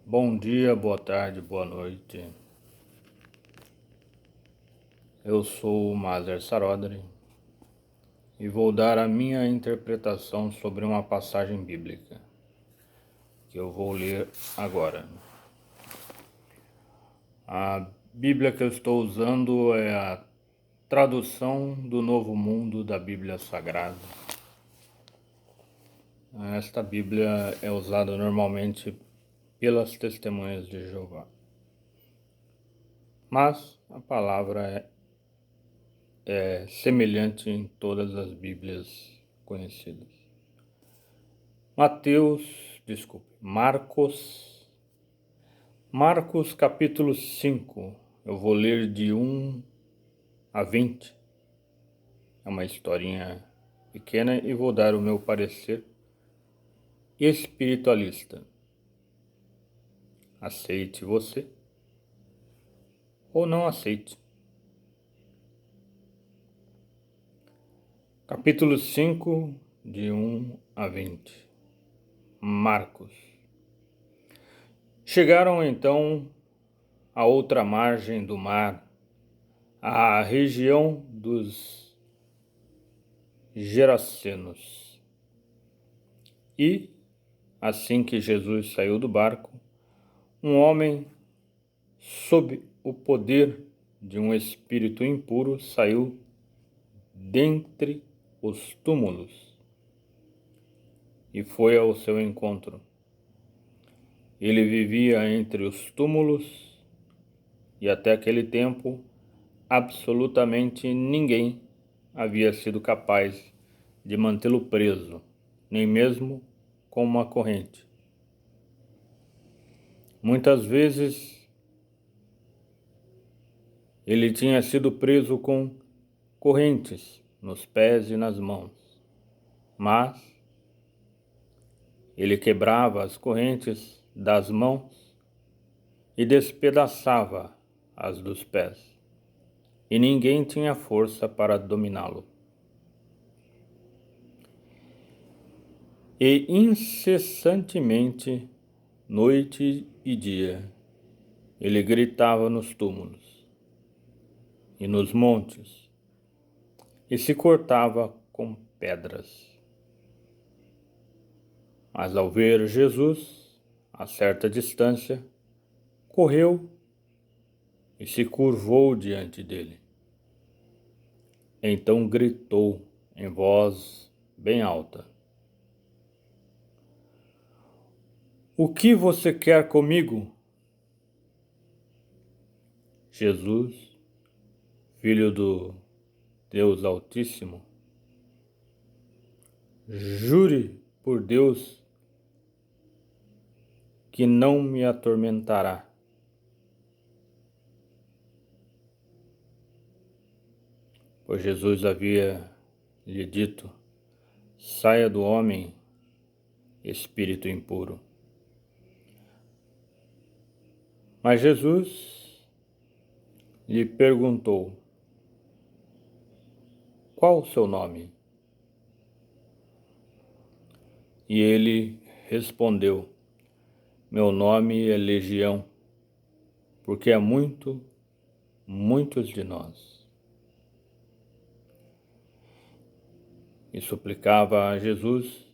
Bom dia, boa tarde, boa noite. Eu sou o Maser Sarodri e vou dar a minha interpretação sobre uma passagem bíblica que eu vou ler agora. A Bíblia que eu estou usando é a tradução do Novo Mundo da Bíblia Sagrada. Esta Bíblia é usada normalmente pelas Testemunhas de Jeová. Mas a palavra é semelhante em todas as Bíblias conhecidas. Marcos capítulo 5, eu vou ler de 1 a 20, é uma historinha pequena e vou dar o meu parecer espiritualista. Aceite você ou não aceite. Capítulo 5, de 1 a 20. Marcos. Chegaram então à outra margem do mar, à região dos Gerasenos. E, assim que Jesus saiu do barco, um homem, sob o poder de um espírito impuro, saiu dentre os túmulos e foi ao seu encontro. Ele vivia entre os túmulos e até aquele tempo absolutamente ninguém havia sido capaz de mantê-lo preso, nem mesmo com uma corrente. Muitas vezes ele tinha sido preso com correntes nos pés e nas mãos, mas ele quebrava as correntes das mãos e despedaçava as dos pés, e ninguém tinha força para dominá-lo. E incessantemente, noite e dia, ele gritava nos túmulos e nos montes, e se cortava com pedras. Mas ao ver Jesus, a certa distância, correu e se curvou diante dele. Então gritou em voz bem alta: "O que você quer comigo, Jesus, Filho do Deus Altíssimo? Jure por Deus que não me atormentará." Pois Jesus havia lhe dito: "Saia do homem, espírito impuro." Mas Jesus lhe perguntou: "Qual o seu nome?" E ele respondeu: "Meu nome é Legião, porque há muitos de nós." E suplicava a Jesus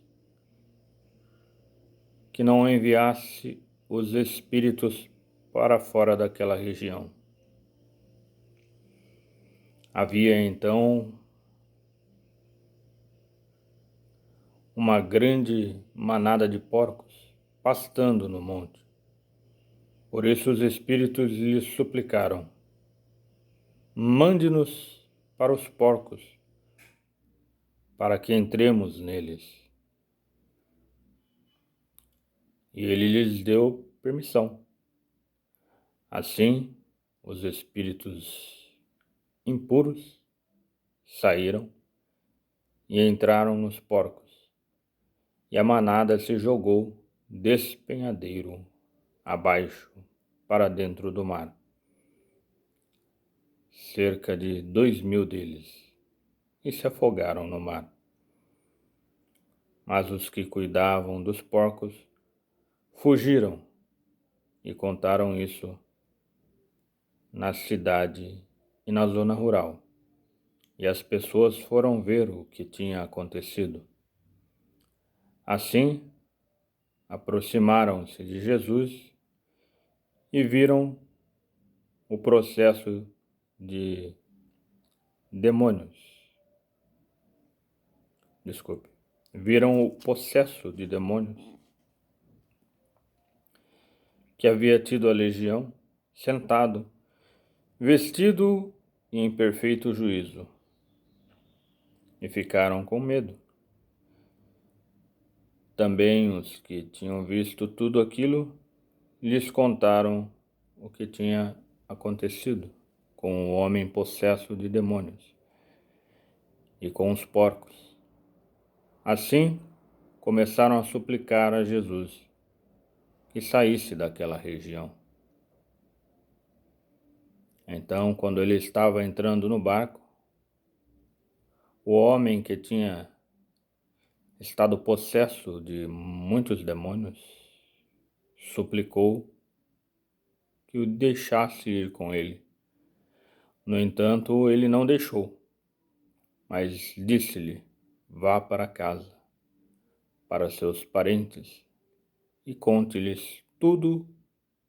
que não enviasse os espíritos para fora daquela região. Havia então uma grande manada de porcos pastando no monte. Por isso os espíritos lhe suplicaram: "Mande-nos para os porcos, para que entremos neles." E ele lhes deu permissão. Assim, os espíritos impuros saíram e entraram nos porcos, e a manada se jogou despenhadeiro abaixo para dentro do mar. Cerca de 2.000 deles, e se afogaram no mar. Mas os que cuidavam dos porcos fugiram e contaram isso na cidade e na zona rural. E as pessoas foram ver o que tinha acontecido. Assim, aproximaram-se de Jesus e viram o processo de demônios. Desculpe. Viram o possesso de demônios que havia tido a legião, sentado, vestido e em perfeito juízo, e ficaram com medo. Também os que tinham visto tudo aquilo lhes contaram o que tinha acontecido com o homem possesso de demônios e com os porcos. Assim, começaram a suplicar a Jesus que saísse daquela região. Então, quando ele estava entrando no barco, o homem que tinha estado possesso de muitos demônios suplicou que o deixasse ir com ele. No entanto, ele não deixou, mas disse-lhe: vá para casa, para seus parentes, e conte-lhes tudo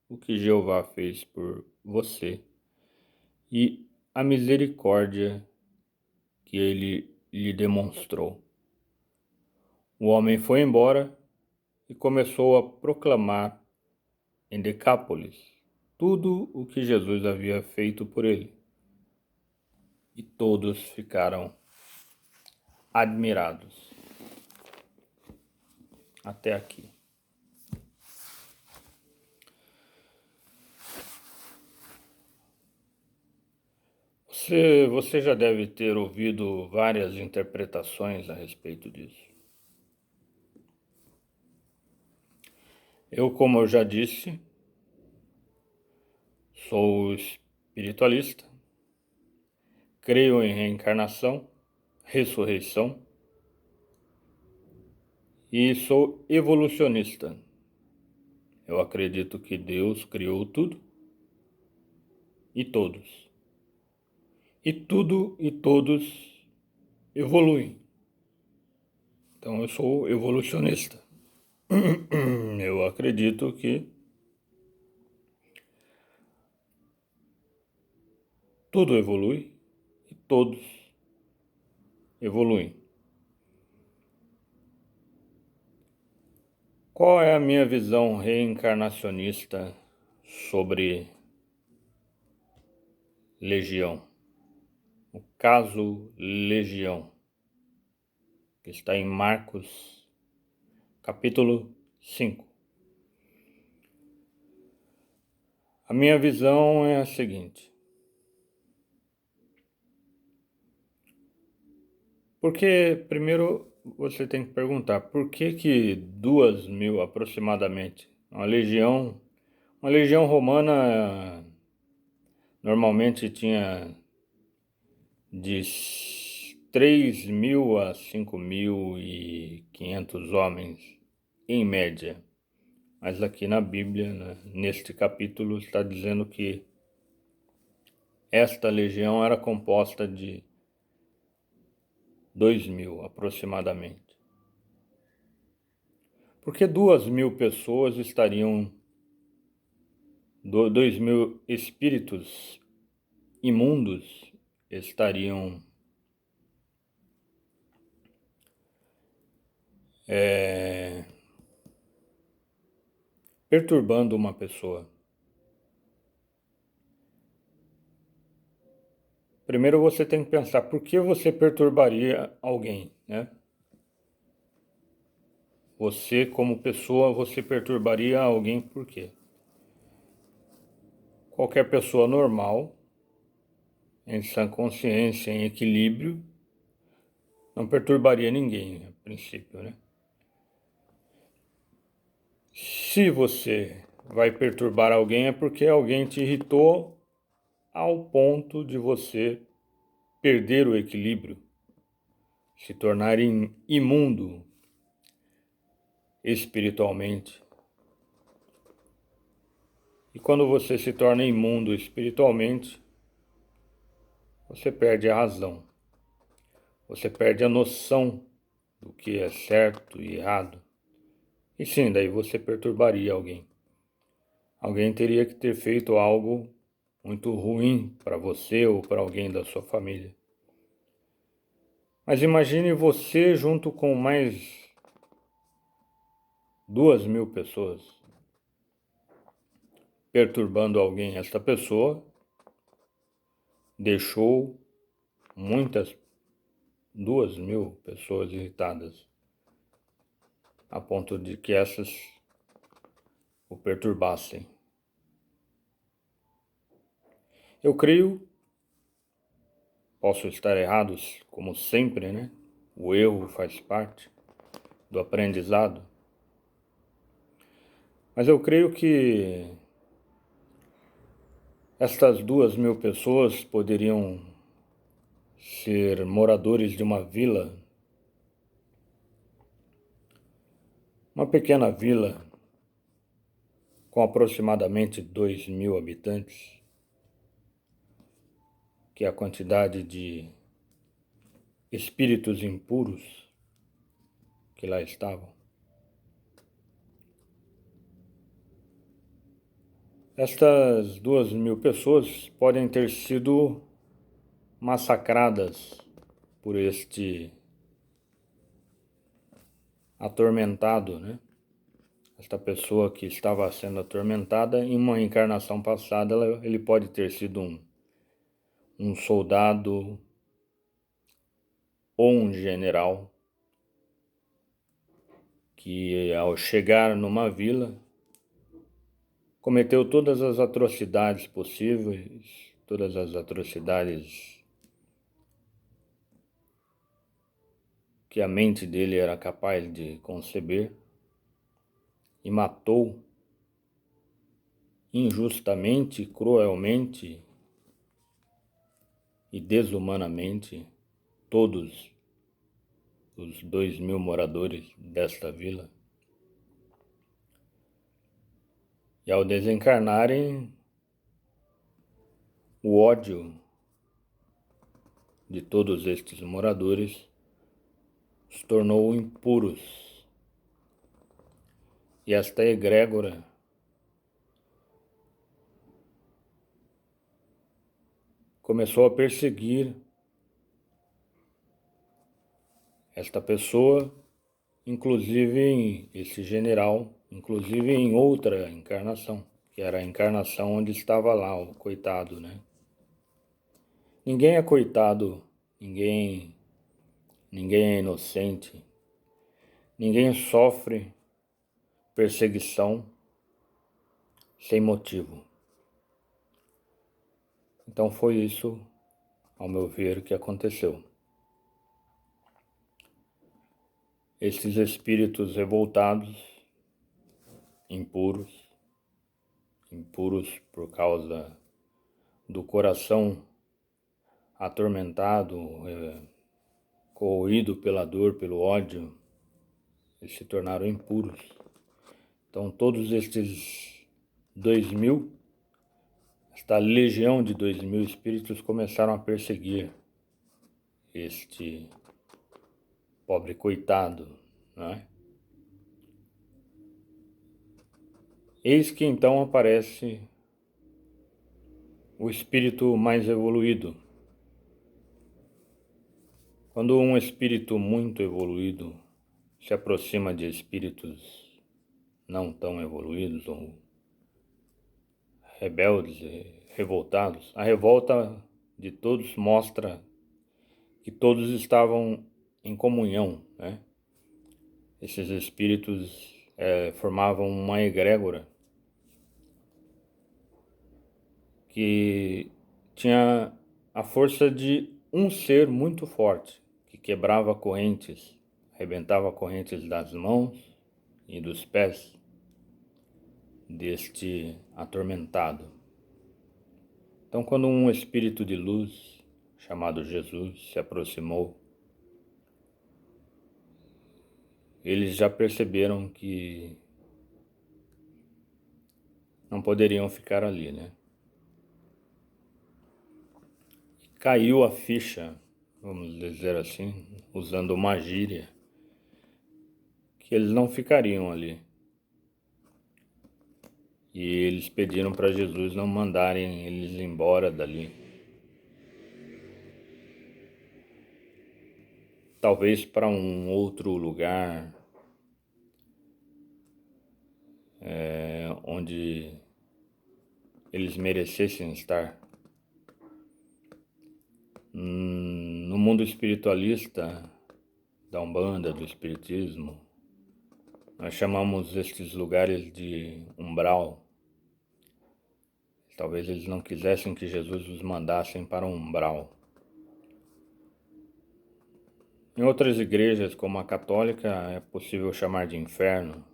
o que Jeová fez por você e a misericórdia que ele lhe demonstrou. O homem foi embora e começou a proclamar em Decápolis tudo o que Jesus havia feito por ele. E todos ficaram admirados. Até aqui. Você já deve ter ouvido várias interpretações a respeito disso. Como eu já disse, sou espiritualista, creio em reencarnação, ressurreição e sou evolucionista. Eu acredito que Deus criou tudo e todos. E tudo e todos evoluem. Então eu sou evolucionista. Eu acredito que tudo evolui e todos evoluem. Qual é a minha visão reencarnacionista sobre Legião? O caso Legião, que está em Marcos, capítulo 5. A minha visão é a seguinte. Porque, primeiro, você tem que perguntar, por que 2.000 aproximadamente? Uma legião romana normalmente tinha de 3.000 a 5.500 homens, em média. Mas aqui na Bíblia, né, neste capítulo, está dizendo que esta legião era composta de 2.000 aproximadamente. Porque 2.000 pessoas estariam, 2.000 espíritos imundos estariam perturbando uma pessoa. Primeiro você tem que pensar por que você perturbaria alguém, né? Você como pessoa, você perturbaria alguém por quê? Qualquer pessoa normal, em sã consciência, em equilíbrio, não perturbaria ninguém, a princípio, né? Se você vai perturbar alguém é porque alguém te irritou ao ponto de você perder o equilíbrio, se tornar imundo espiritualmente. E quando você se torna imundo espiritualmente, você perde a razão. Você perde a noção do que é certo e errado. E sim, daí você perturbaria alguém. Alguém teria que ter feito algo muito ruim para você ou para alguém da sua família. Mas imagine você junto com mais 2.000 pessoas perturbando alguém. Esta pessoa deixou muitas 2.000 pessoas irritadas, a ponto de que essas o perturbassem. Eu creio, posso estar errado, como sempre, né? O erro faz parte do aprendizado. Mas eu creio que estas 2.000 pessoas poderiam ser moradores de uma vila, uma pequena vila com aproximadamente 2.000 habitantes, que é a quantidade de espíritos impuros que lá estavam. Estas 2.000 pessoas podem ter sido massacradas por este atormentado, né? Esta pessoa que estava sendo atormentada, em uma encarnação passada, ele pode ter sido um soldado ou um general que, ao chegar numa vila, cometeu todas as atrocidades possíveis, todas as atrocidades que a mente dele era capaz de conceber, e matou injustamente, cruelmente e desumanamente todos os 2.000 moradores desta vila. E ao desencarnarem, o ódio de todos estes moradores os tornou impuros. E esta egrégora começou a perseguir esta pessoa, inclusive esse general, inclusive em outra encarnação, que era a encarnação onde estava lá o coitado, né? Ninguém é coitado, ninguém é inocente, ninguém sofre perseguição sem motivo. Então foi isso, ao meu ver, que aconteceu. Esses espíritos revoltados, impuros por causa do coração atormentado, corroído pela dor, pelo ódio, eles se tornaram impuros. Então todos estes 2.000, esta legião de 2.000 espíritos começaram a perseguir este pobre coitado, né? Eis que então aparece o espírito mais evoluído. Quando um espírito muito evoluído se aproxima de espíritos não tão evoluídos ou rebeldes e revoltados, a revolta de todos mostra que todos estavam em comunhão, né? Esses espíritos formavam uma egrégora que tinha a força de um ser muito forte, que quebrava correntes, arrebentava correntes das mãos e dos pés deste atormentado. Então, quando um espírito de luz, chamado Jesus, se aproximou, eles já perceberam que não poderiam ficar ali, né? Caiu a ficha, vamos dizer assim, usando uma gíria, que eles não ficariam ali. E eles pediram para Jesus não mandarem eles embora dali. Talvez para um outro lugar onde eles merecessem estar. No mundo espiritualista, da Umbanda, do Espiritismo, nós chamamos estes lugares de umbral. Talvez eles não quisessem que Jesus os mandassem para um umbral. Em outras igrejas, como a católica, é possível chamar de inferno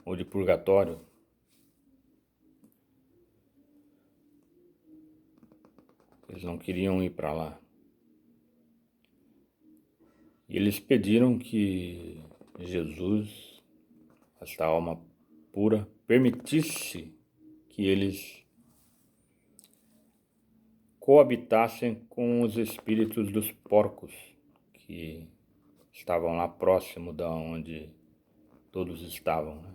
ou de purgatório. Eles não queriam ir para lá. E eles pediram que Jesus, esta alma pura, permitisse que eles coabitassem com os espíritos dos porcos que estavam lá próximo da onde todos estavam, né?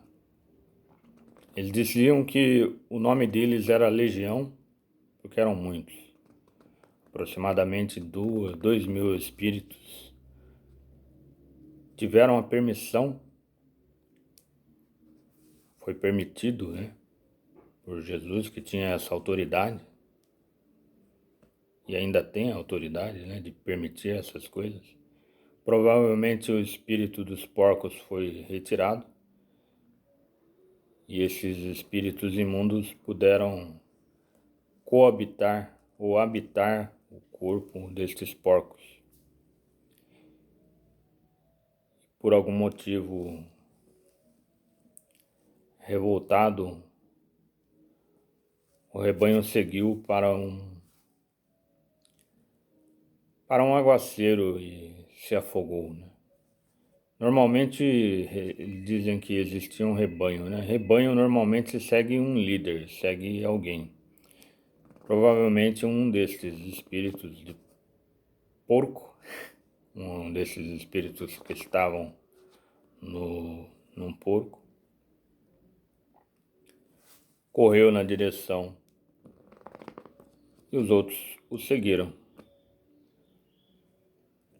Eles diziam que o nome deles era Legião, porque eram muitos. Aproximadamente 2.000 espíritos tiveram a permissão, foi permitido, né, por Jesus, que tinha essa autoridade, e ainda tem a autoridade, né, de permitir essas coisas. Provavelmente o espírito dos porcos foi retirado, e esses espíritos imundos puderam coabitar ou habitar o corpo destes porcos. Por algum motivo revoltado, o rebanho seguiu para um aguaceiro e se afogou, né? Normalmente dizem que existia um rebanho, né? Rebanho normalmente segue um líder, segue alguém. Provavelmente um desses espíritos de porco, um desses espíritos que estavam num porco, correu na direção e os outros o seguiram.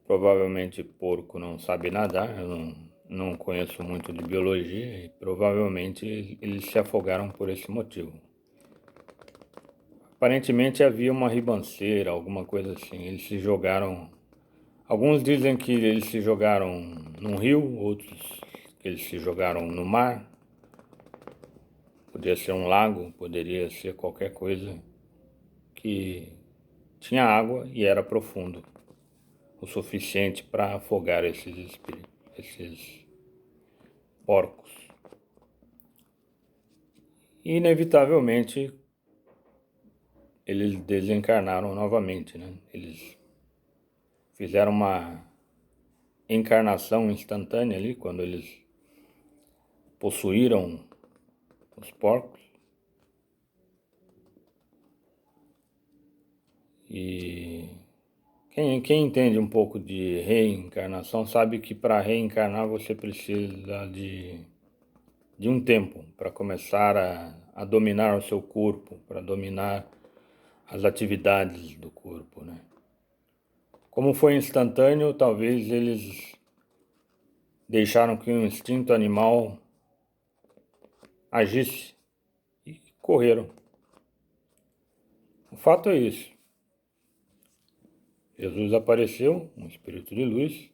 Provavelmente porco não sabe nadar, eu não conheço muito de biologia e provavelmente eles se afogaram por esse motivo. Aparentemente havia uma ribanceira, alguma coisa assim, eles se jogaram. Alguns dizem que eles se jogaram num rio, outros que eles se jogaram no mar. Podia ser um lago, poderia ser qualquer coisa que tinha água e era profundo o suficiente para afogar esses espíritos, esses porcos. E, inevitavelmente, eles desencarnaram novamente, né? Eles fizeram uma encarnação instantânea ali, quando eles possuíram os porcos. E quem entende um pouco de reencarnação sabe que para reencarnar você precisa de um tempo para começar a dominar o seu corpo, para dominar as atividades do corpo, né? Como foi instantâneo, talvez eles deixaram que o instinto animal agisse e correram. O fato é isso. Jesus apareceu, um espírito de luz,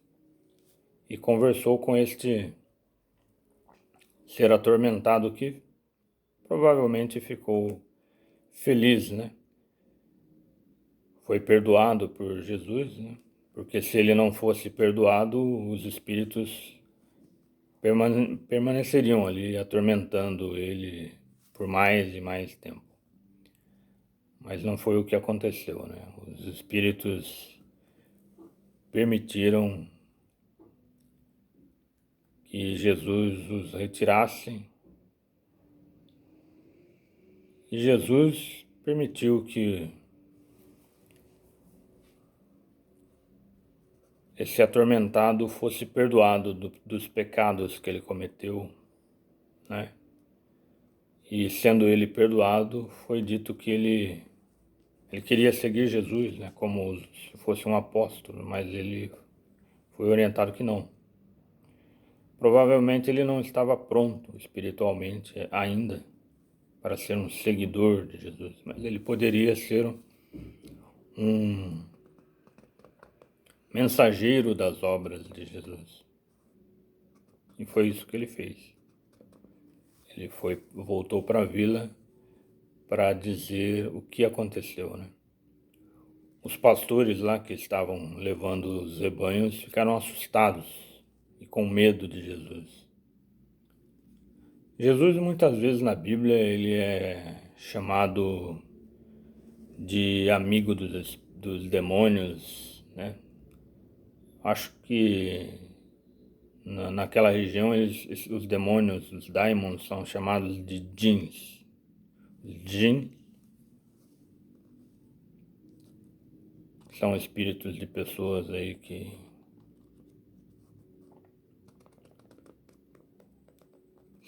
e conversou com este ser atormentado que provavelmente ficou feliz, né? Foi perdoado por Jesus, né? Porque se ele não fosse perdoado, os espíritos permaneceriam ali atormentando ele por mais e mais tempo. Mas não foi o que aconteceu, né? Os espíritos permitiram que Jesus os retirasse E Jesus permitiu que esse atormentado fosse perdoado dos pecados que ele cometeu, né? E sendo ele perdoado, foi dito que ele queria seguir Jesus, né? Como se fosse um apóstolo, mas ele foi orientado que não. Provavelmente ele não estava pronto espiritualmente ainda para ser um seguidor de Jesus, mas ele poderia ser um mensageiro das obras de Jesus. E foi isso que ele fez. Ele voltou para a vila para dizer o que aconteceu, né? Os pastores lá que estavam levando os rebanhos ficaram assustados e com medo de Jesus. Jesus muitas vezes na Bíblia ele é chamado de amigo dos demônios, né? Acho que naquela região os demônios, os daimons, são chamados de djinns. Jin são espíritos de pessoas aí que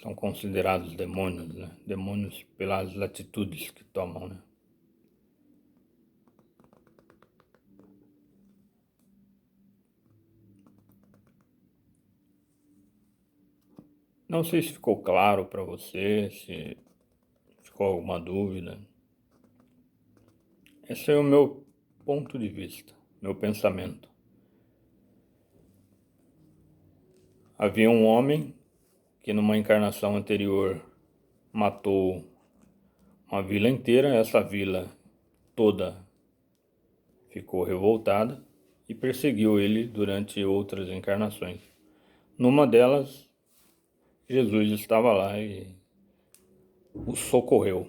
são considerados demônios, né? Demônios pelas atitudes que tomam, né? Não sei se ficou claro para você, se ficou alguma dúvida. Esse é o meu ponto de vista, meu pensamento. Havia um homem que numa encarnação anterior matou uma vila inteira, essa vila toda ficou revoltada e perseguiu ele durante outras encarnações. Numa delas, Jesus estava lá e o socorreu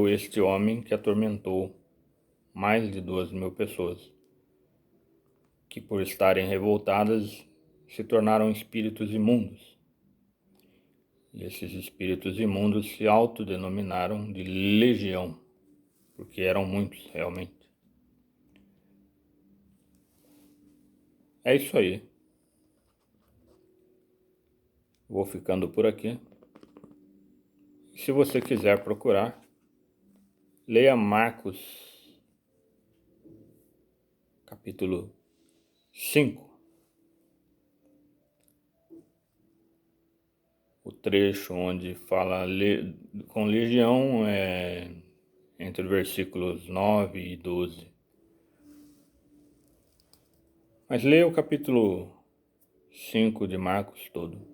este homem que atormentou mais de 2.000 pessoas, que por estarem revoltadas se tornaram espíritos imundos. E esses espíritos imundos se autodenominaram de legião, porque eram muitos realmente. É isso aí. Vou ficando por aqui. Se você quiser procurar, leia Marcos, capítulo 5. O trecho onde fala com legião é entre versículos 9 e 12. Mas leia o capítulo 5 de Marcos todo.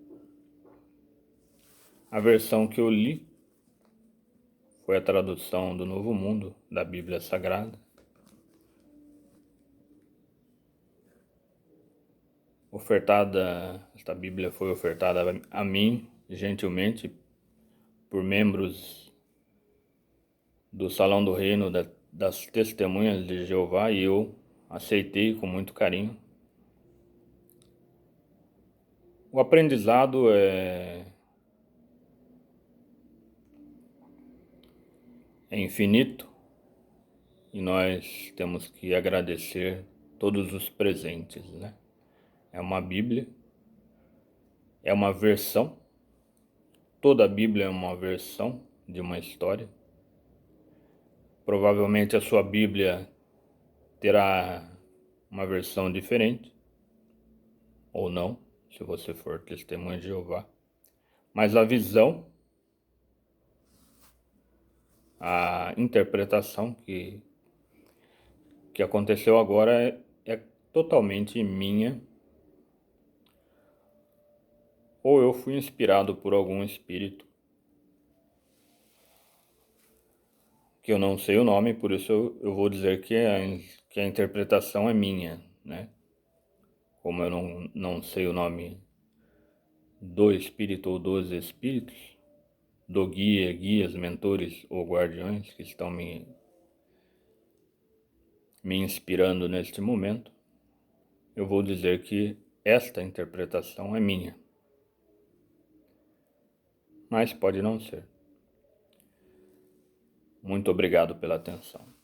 A versão que eu li foi a tradução do Novo Mundo da Bíblia Sagrada. Esta Bíblia foi ofertada a mim, gentilmente, por membros do Salão do Reino das Testemunhas de Jeová, e eu aceitei com muito carinho. O aprendizado é infinito e nós temos que agradecer todos os presentes, né? É uma Bíblia, é uma versão, toda a Bíblia é uma versão de uma história. Provavelmente a sua Bíblia terá uma versão diferente, ou não, se você for testemunha de Jeová. Mas a visão, a interpretação que aconteceu agora é totalmente minha, ou eu fui inspirado por algum espírito que eu não sei o nome, por isso eu vou dizer que a interpretação é minha, né? Como eu não sei o nome do espírito ou dos espíritos, do guias, mentores ou guardiões que estão me inspirando neste momento, eu vou dizer que esta interpretação é minha. Mas pode não ser. Muito obrigado pela atenção.